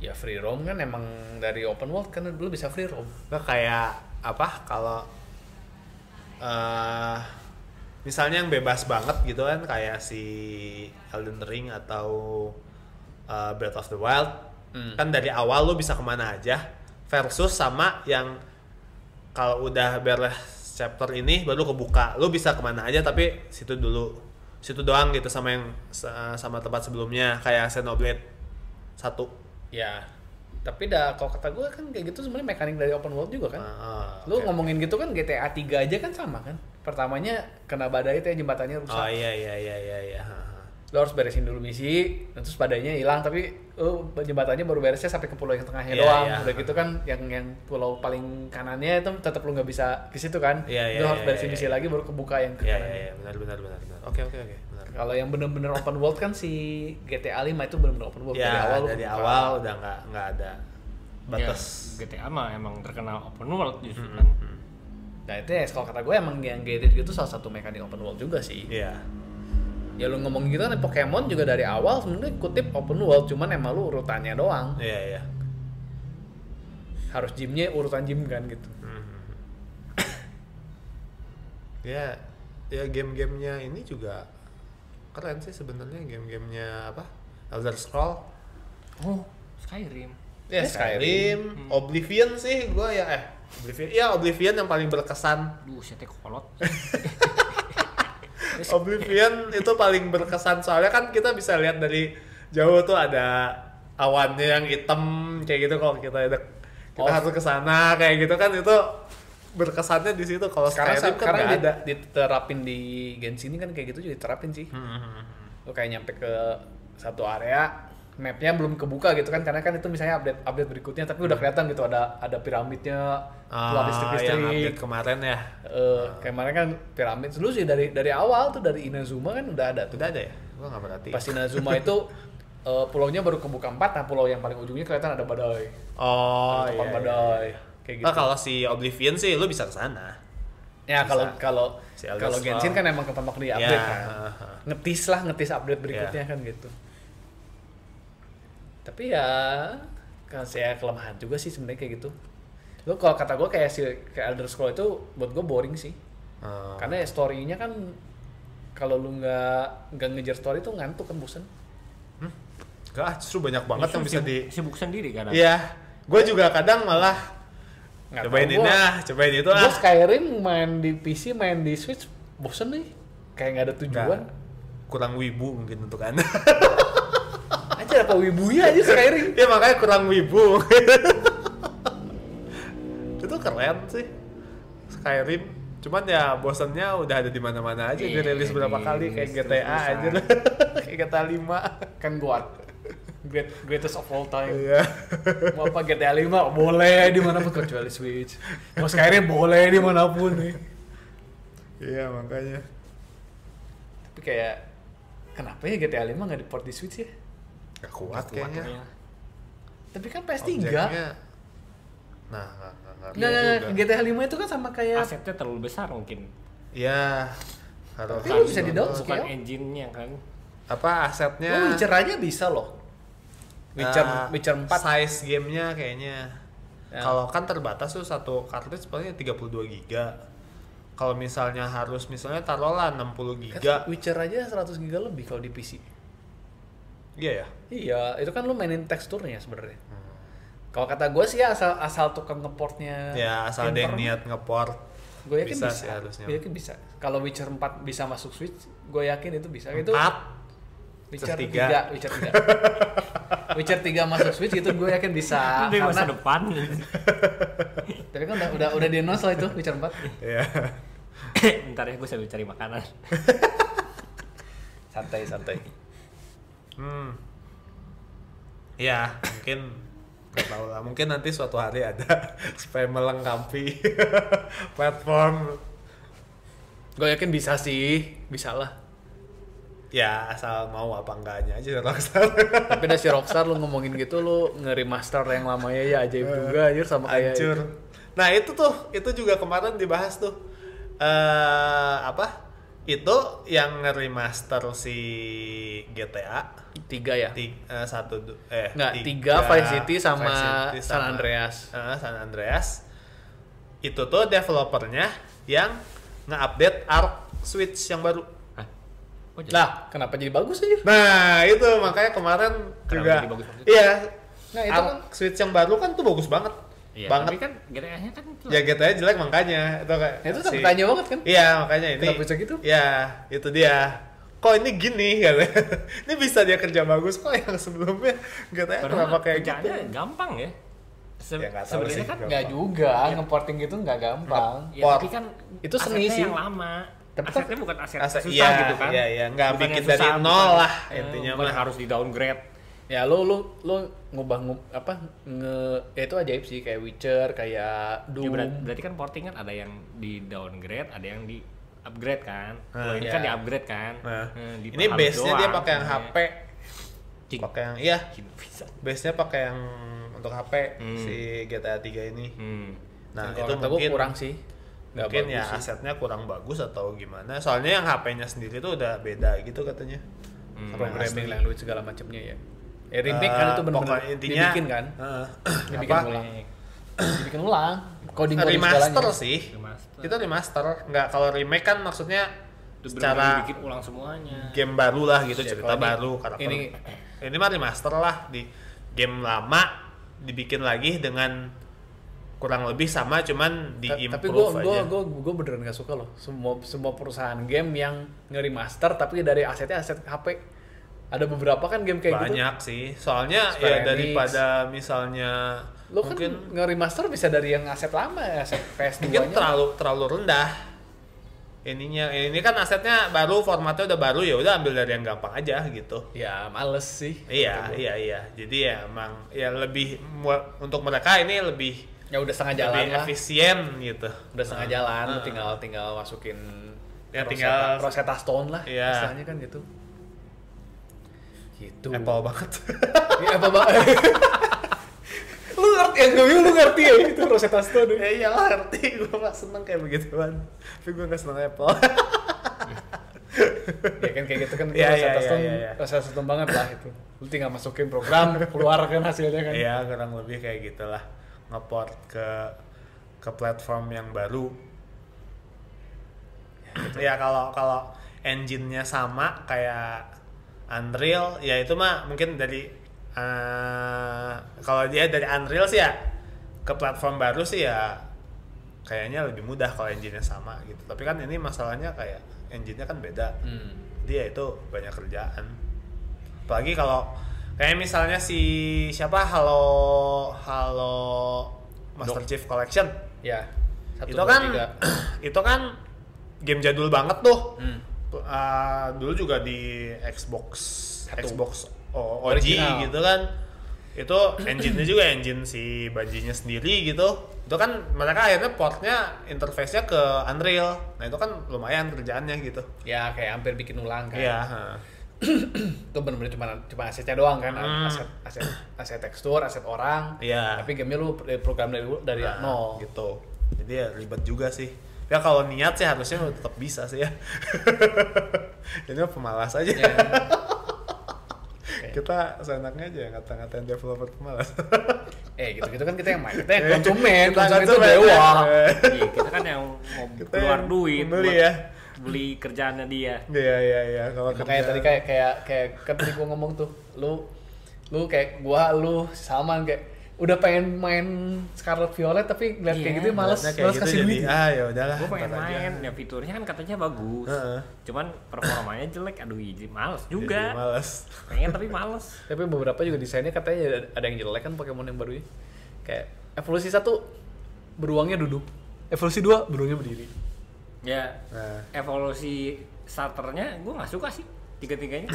Ya free roam kan emang dari open world kan dulu bisa free roam. Nggak kayak apa kalau misalnya yang bebas banget gitu kan kayak si Elden Ring atau Breath of the Wild kan dari awal lu bisa kemana aja versus sama yang kalau udah beres chapter ini baru kebuka lu bisa kemana aja tapi situ doang gitu sama yang sama tempat sebelumnya kayak Xenoblade 1. Ya. Tapi kalau kata gue kan kayak gitu sebenarnya mekanik dari open world juga kan. Lu Oke. ngomongin gitu kan GTA 3 aja kan sama kan. Pertamanya kena badai itu ya jembatannya rusak. Oh iya. Lu harus beresin dulu misi, terus badainya hilang tapi jembatannya baru beresnya sampai ke pulau yang tengahnya Iya, doang. iya. Udah gitu kan yang pulau paling kanannya itu tetap lu nggak bisa ke situ kan. Iya, Lu iya, harus iya, beresin iya, misi iya. lagi baru kebuka yang ke kanannya. Iya, benar. Oke, benar. Kalau yang bener-bener open world kan si GTA 5 itu bener-bener open world Ya, lu dari kebuka. awal udah nggak ada batas. Ya, GTA mah emang terkenal open world justru kan. Nah itu ya kalau kata gue emang yang gated gitu salah satu mekanik open world juga sih. Iya. Ya lu ngomong gitu kan Pokemon juga dari awal sebenarnya kutip open world cuman emang lu urutannya doang. Iya. Harus gymnya urutan gym kan gitu. Ya game-gamenya ini juga keren sih sebenarnya game-gamenya apa? Elder Scroll. Oh, Skyrim. Ya Skyrim, Oblivion sih gua ya Oblivion yang paling berkesan. Duh, saya kolot. Oblivion itu paling berkesan soalnya kan kita bisa lihat dari jauh tuh ada awannya yang hitam kayak gitu kalau kita harus ke sana kayak gitu kan itu berkesannya di situ. Kalau Skyrim kan nggak ada. diterapin di Genshin ini kan kayak gitu juga diterapin sih. Lu kayak nyampe ke satu area mapnya belum kebuka gitu kan karena kan itu misalnya update berikutnya tapi udah kelihatan gitu ada piramidnya keluar Yang listrik update kemarin ya. kayak kemarin kan piramid dulu sih dari awal tuh dari Inazuma kan udah ada tuh. Udah ada ya? Gua nggak berarti. Pas Inazuma itu pulaunya baru kebuka 4, nah pulau yang paling ujungnya kelihatan ada badai. Oh Ada iya. topan badai. Kayak gitu. Nah, kalau si Oblivion sih lu bisa ke sana. Ya kalau Si Elder kalau Scrolls. Genshin kan emang ketampak di update Ya, kan. Ngetis update berikutnya kan gitu. Tapi ya kan saya kelemahan juga sih sebenarnya kayak gitu. Lo kalau kata gue kayak Elder Scrolls itu buat gue boring sih. Karena ya story-nya kan kalau lu nggak ngejar story itu ngantuk kan bosen. Enggak, justru banyak banget yang bisa sibuk sendiri kan. Iya. Gue juga kadang malah Nggak cobain tahu ini gua. cobain itu Gue Skyrim main di PC, main di Switch bosen nih. Kayak nggak ada tujuan. Kurang wibu mungkin untuk Anda. Aja apa wibunya aja Skyrim. Ya makanya kurang wibu. Itu keren sih. Skyrim. Cuman ya bosannya udah ada di mana-mana aja. Iya, Dirilis berapa kali kayak GTA aja. Kayak GTA 5. Kan buat Greatest of all time. Iya. Mau apa GTA 5 boleh dimanapun kecuali Switch. Mau Skyrim boleh dimanapun nih. Iya, makanya. Tapi kayak kenapa ya GTA 5 nggak di-port di Switch ya? Gak kuat kayaknya. Tapi kan PS3. Objeknya- Nah, nggak Nggak, GTA 5 itu kan sama kayak Asetnya terlalu besar mungkin. Iya. Harus Tapi lu bisa di-download. Bukan Scale. engine-nya kan. apa asetnya? lu Witcher aja bisa loh. Witcher 4. Size gamenya kayaknya. Ya. Kalau kan terbatas tuh satu cartridge paling 32 giga. Kalau misalnya taruhlah 60 giga. Kan Witcher aja 100 giga lebih kalau di PC. Iya ya. Iya, itu kan lu mainin teksturnya sebenarnya. Kalau kata gue sih ya asal tukang ngeportnya. Ya asal ada yang pinter, niat ngeport. gue yakin bisa. sih harusnya. Gue yakin bisa. Kalau Witcher 4 bisa masuk Switch, gue yakin itu bisa. Itu 4 Witcher 3, tiga. Witcher 3. Witcher 3 masuk Switch itu gue yakin bisa. Itu di masa Karena depan. tapi kan udah di-announce lah itu Witcher 4. Iya. Ntar ya gue sambil cari makanan. Santai. Ya, mungkin nggak tahu lah. Mungkin nanti suatu hari ada supaya melengkapi platform. Gue yakin bisa sih, bisa lah. Ya, asal mau apa enggaknya aja Rockstar. Tapi dari si Rockstar lu ngomongin gitu, lu nge-remaster yang lamanya ya ajaib juga anjir sama kayak Hancur. itu. Nah, itu juga kemarin dibahas tuh. Apa? Itu yang nge-remaster si GTA 3 ya? Enggak, 3 Vice City sama San Andreas. San Andreas. Itu tuh developernya yang nge-update Arc Switch yang baru. Oh, jadi- Lah, kenapa jadi bagus aja? Nah, itu makanya kemarin Kenapa juga jadi bagus maksudnya? iya. Nah, itu Arc kan Switch yang baru kan tuh bagus banget. Iya, banget. tapi kan GTA-nya kan Ya GTA jelek makanya itu kayak itu tanya banget kan? Iya, makanya ini. Kenapa bisa gitu? Iya, itu dia. Kok ini gini katanya. Ini bisa dia kerja bagus kok yang sebelumnya GTA kenapa kayak gitu. kerjaannya gampang ya. Ya, nggak tahu Sebenarnya sih. kan Nggak juga, nge-porting gitu nggak gampang. ya, Port. tapi kan Itu seni asetnya sih. yang lama. Tapi kan- Asetnya bukan aset Aset- susah iya, gitu kan. iya, nggak Bukan bikin yang dari susah, nol bukan- lah, intinya bukan mah. harus di downgrade. Ya lu ya itu ajaib sih kayak Witcher, kayak Ya, Doom. berarti kan porting kan ada yang di downgrade, ada yang di upgrade kan. Nah, Kalau ini iya. kan di upgrade kan. Nah, Di ini halus base-nya dia doang. pakai yang HP. Cing. Pakai yang iya, Bisa. base-nya pakai yang untuk HP si GTA 3 ini. Nah, Kalau itu kata gua mungkin kurang sih. Nggak mungkin bagus ya sih. asetnya kurang bagus atau gimana. Soalnya yang HP-nya sendiri tuh udah beda gitu katanya. Programming language segala macamnya ya. Remake kan itu benar-benar pokoknya intinya dibikin kan? Dibikin apa? ulang. Dibikin ulang. Coding Remaster segalanya. sih. Remaster. Itu remaster. Nggak, kalau remake kan maksudnya Itu secara benar-benar bikin ulang semuanya. game baru lah gitu, Ya, cerita kalau ini- baru, karakter. ini- Ini mah remaster lah, di game lama dibikin lagi dengan kurang lebih sama, cuman Tapi di-improve aja. gue beneran gak suka loh semua perusahaan game yang nge-remaster tapi dari asetnya aset HP. Ada beberapa kan game kayak gitu. Banyak sih, soalnya Square ya Enix. daripada misalnya Lo kan mungkin nge-remaster bisa dari yang aset lama, aset PS2 mungkin nya. terlalu rendah ininya. Ini kan asetnya baru, formatnya udah baru, ya udah ambil dari yang gampang aja gitu. Ya males sih. Iya, jadi ya emang ya lebih untuk mereka ini lebih Ya udah setengah jalan lebih lah. efisien gitu. Udah setengah jalan, lu tinggal masukin Ya, tinggal- Rosetta Stone lah. Iya. Istilahnya kan gitu. Gitu. Apple banget. Iya, apa banget. Lu ngerti yang gue bilang, lu ngerti ya itu Rosetta Stone. Ya iyalah, ngerti, gue gak seneng kayak begituan. Tapi gue gak seneng Apple. Ya kan kayak gitu kan Iya, Rosetta iya, Stone, iya, iya. Rosetta Stone banget lah itu. Lu tinggal masukin program, keluarkan hasilnya kan. Iya, kurang lebih kayak gitulah. Ngeport ke platform yang baru. Ya kalau engine-nya sama kayak Unreal, ya itu mah mungkin dari kalau dia dari Unreal sih ya ke platform baru sih ya kayaknya lebih mudah kalau engine-nya sama gitu. Tapi kan ini masalahnya kayak engine-nya kan beda. Dia itu banyak kerjaan. Apalagi kalau kayak misalnya si siapa Halo Master Chief Collection. Ya. Itu kan itu kan game jadul banget tuh. Dulu juga di Xbox OG Original. gitu kan. Itu engine-nya juga engine si Bungie-nya sendiri gitu. Itu kan mereka akhirnya portnya interface-nya ke Unreal. Nah itu kan lumayan kerjaannya gitu. Ya kayak hampir bikin ulang kan. Iya. Itu bener-bener cuma asetnya doang kan, aset tekstur, aset orang. Iya. Tapi game-nya lu program dari nol. Gitu. Jadi ya ribet juga sih. Ya kalau niat sih harusnya tetap bisa sih ya. Ini mah pemalas aja. Ya. Kita seenaknya aja ngata-ngatain developer pemalas. Gitu kan kita yang main, kita yang konsumen, Kita konsumen itu konsumen, dewa. ya. Iya, kita kan yang mau Kita keluar yang duit beli buat ya. beli kerjaannya dia. Iya. Kalau Makanya tadi kayak kan tadi gua ngomong tuh, lu kayak lu sama kayak udah pengen main Scarlet Violet tapi ngeliat kayak Iya, gitu malas kayak gitu kasih jadi duit. ya udahlah. Gue pengen ntar aja. main, ya fiturnya kan katanya bagus. Heeh. Cuman performanya jelek, aduh jadi males Jadi juga. males. Pengen tapi males. Tapi beberapa juga desainnya katanya ada yang jelek kan Pokemon yang baru ini. Kayak evolusi 1 beruangnya duduk. Evolusi 2 beruangnya berdiri. Ya, Nah. evolusi starternya gue nggak suka sih tiga-tiganya.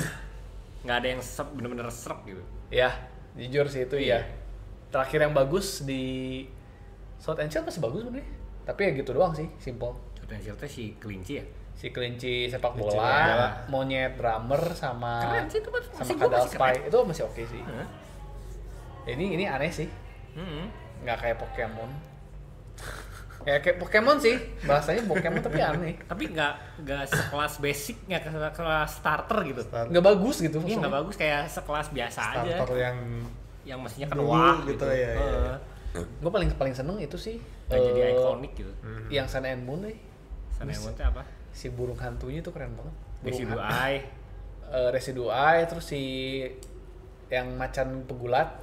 Nggak ada yang bener-bener serap gitu. Ya, jujur sih itu Iya. ya. Terakhir yang bagus di Sword and Shield masih bagus sebenarnya. Tapi ya gitu doang sih, simple. Potensialnya si kelinci ya. Si kelinci sepak Kelinci bola, sepak bola. monyet drummer sama Keren sih itu, masih sama gua kadal masih spy keren. itu masih oke sih. Hah? Ini aneh sih, Mm-mm. nggak kayak Pokemon. Kayak Pokemon sih, bahasanya Pokemon tapi aneh. Tapi nggak sekelas basicnya, kelas starter gitu. Nggak bagus gitu Iya maksudnya. nggak bagus, kayak sekelas biasa aja. Starter yang Yang mestinya kan dulu wah gitu, gitu. ya, ya. Heeh. Gue paling seneng itu sih Nggak jadi eh, ikonik gitu. yang Sun and Moon nih. Sanemon itu apa? Si burung hantunya itu keren banget. Residu Burung Eye. Residu Eye, terus si yang macan pegulat,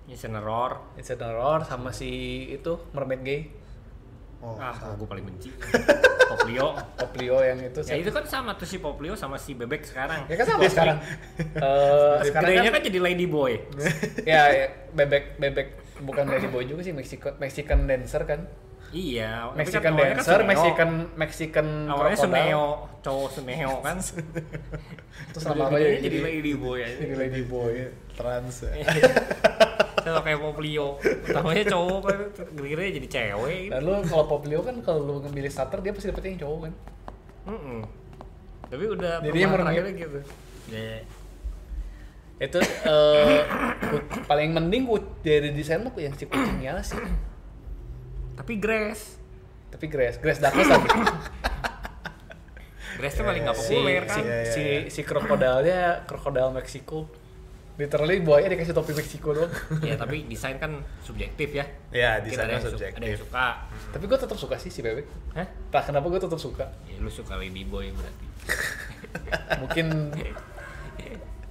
Incineroar. Incineroar, sama si itu Mermaid Gay, Oh, Gue paling benci. Poplio. Poplio yang itu. Ya itu kan sama tuh si Poplio sama si Bebek sekarang. Ya kan sama sekarang. Sekarang Gedenya kan kan jadi Lady Boy. ya bebek bukan Lady Boy juga sih, Mexican dancer kan. Iya. tapi Mexican kan awalnya dancer, Suneo. Mexican Awalnya crocodile. Suneo, cowok Suneo kan. Terus sama apa Gedenya ya? jadi Lady Boy aja. Jadi Lady Boy. trans ya. Sama kayak Poplio. Utamanya cowok kan, gede-gede jadi cewek. Gitu. Dan lu kalau Poplio kan kalau lu ngemilih starter dia pasti dapetnya yang cowok kan. Mm-mm. Tapi udah Jadi yang perubahan merengek terakhirnya gitu. Ya. Itu paling mending dari desain mah yang si kucingnya sih. Tapi Grace. Tapi Grace Darkness lagi. Grace tuh paling nggak si populer kan. si krokodilnya krokodil Meksiko. Literally buaya dikasih topi Meksiko doang. Ya tapi desain kan subjektif ya. Ya, Mungkin desainnya ada yang subjektif. Ada yang suka. Tapi gue tetap suka sih si bebek. Hah? Entah kenapa gue tetap suka. Ya lu suka Lady Boy berarti. Mungkin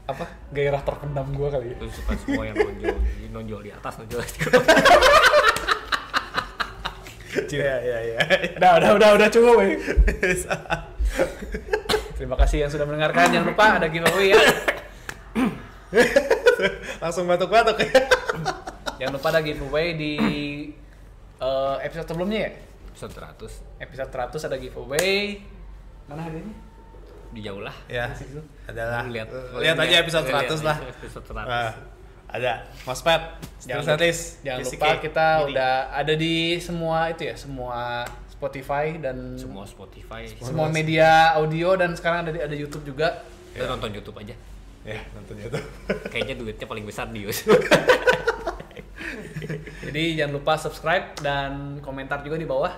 apa gairah terpendam gue kali ya. Lu suka semua yang nonjol di atas, nonjol di bawah. Ya. Udah cukup ya. Terima kasih yang sudah mendengarkan. Jangan lupa ada giveaway ya. Langsung batuk-batuk ya. Jangan lupa ada giveaway di episode sebelumnya ya. Episode 100 Episode 100 ada giveaway. Mana hadiahnya? dijauh lah. Ya, adalah. Lu Lihat aja episode 100 lah. Episode 100. Nah, ada Mospet, Jangan lupa kita udah ada di semua itu ya, semua Spotify dan Semua Spotify. semua media audio, dan sekarang ada YouTube juga. Kita nonton YouTube aja. ya nonton YouTube. Kayaknya duitnya paling besar di YouTube. Jadi jangan lupa subscribe dan komentar juga di bawah.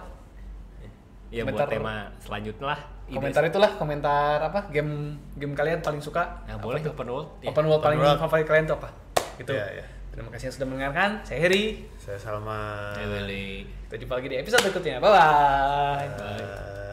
Ya buat Komentar. tema selanjutnya lah. Komentar itulah, komentar apa game kalian paling suka. Nah, Apa boleh tuh? open world. Ya. Open world paling Open world. favorit kalian tuh apa? Itu. Ya. Terima kasih yang sudah mendengarkan. Saya Heri. Saya Salma. Ya, boleh. Kita jumpa lagi di episode berikutnya. Bye bye. Bye.